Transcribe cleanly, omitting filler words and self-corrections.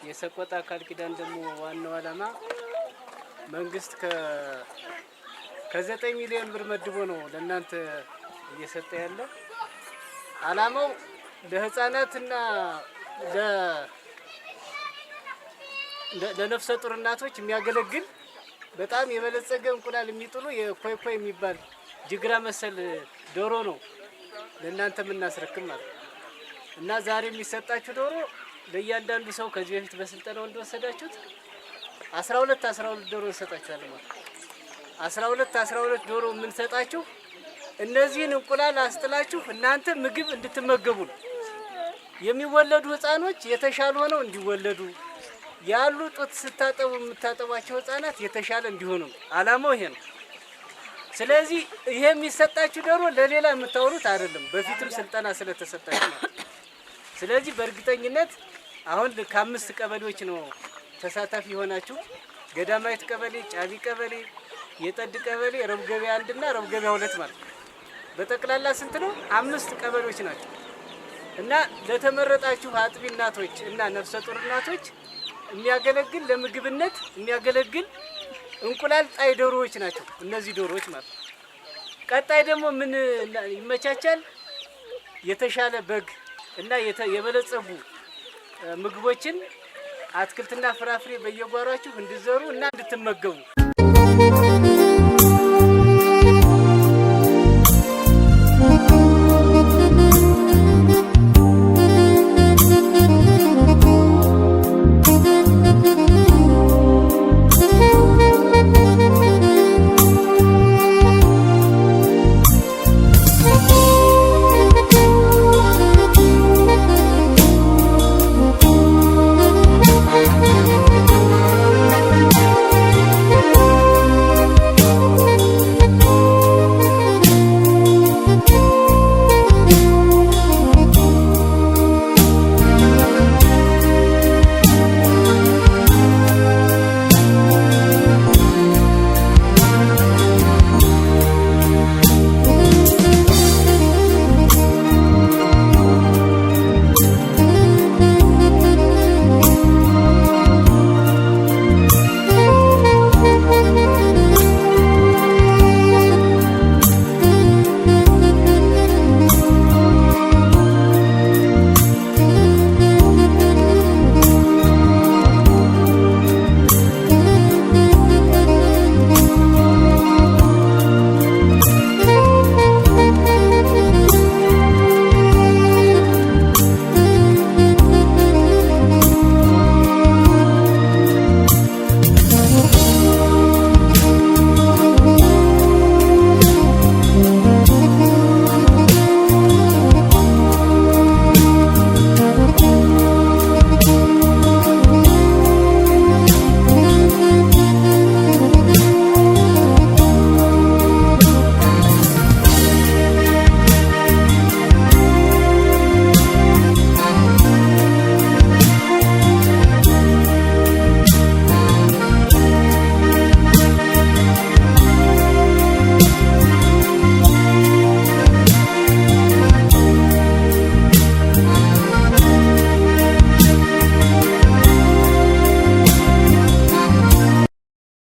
የሰቆጣ ቃል ኪዳን ደግሞ ዋናው ዓላማ መንግስት ከ9 ሚሊዮን ብር መድቦ ነው ለእናንተ እየሰጠ ያለ። ዓላማው ለህፃናትና ለነፍሰ ጡር እናቶች የሚያገለግል በጣም የበለጸገ እንቁላል የሚጥሉ የኮይኮይ የሚባል ጅግራ መሰል ዶሮ ነው ለእናንተ የምናስረክብ ማለት እና ዛሬ የሚሰጣችሁ ዶሮ ለእያንዳንዱ ሰው ከዚህ በፊት በስልጠናው እንደወሰዳችሁት 12 ዶሮ እንሰጣችኋለን ማለት 12 ዶሮ የምንሰጣችሁ እነዚህን እንቁላል አስጥላችሁ እናንተ ምግብ እንድትመገቡ ነው። የሚወለዱ ህፃኖች የተሻሉ ሆነው እንዲወለዱ ያሉ ጡት ስታጠቡ የምታጠቧቸው ህፃናት የተሻለ እንዲሆኑ ዓላማው ይሄ ነው። ስለዚህ ይሄ የሚሰጣችሁ ዶሮ ለሌላ የምታወሩት አይደለም፣ በፊትም ስልጠና ስለተሰጣችሁ ነው። ስለዚህ በእርግጠኝነት አሁን ከ5 ቀበሌዎች ነው ተሳታፊ ሆናችሁ ገዳማዊት ቀበሌ፣ ጫቢ ቀበሌ፣ የጠድ ቀበሌ፣ ረብ ገበያ 1 እና ረብ ገበያ 2 ማለት በጠቅላላ ስንት ነው? 5 ቀበሌዎች ናቸው። እና ለተመረጣችሁ አጥቢ እናቶች እና ነፍሰ ጡር እናቶች የሚያገለግል ለምግብነት የሚያገለግል እንቁላል ጣይ ዶሮዎች ናቸው እነዚህ ዶሮዎች ማለት። ቀጣይ ደግሞ ምን ይመቻቻል? የተሻለ በግ እና የበለጸጉ ምግቦችን አትክልትና ፍራፍሬ በየጓሯችሁ እንድዘሩ እና እንድትመገቡ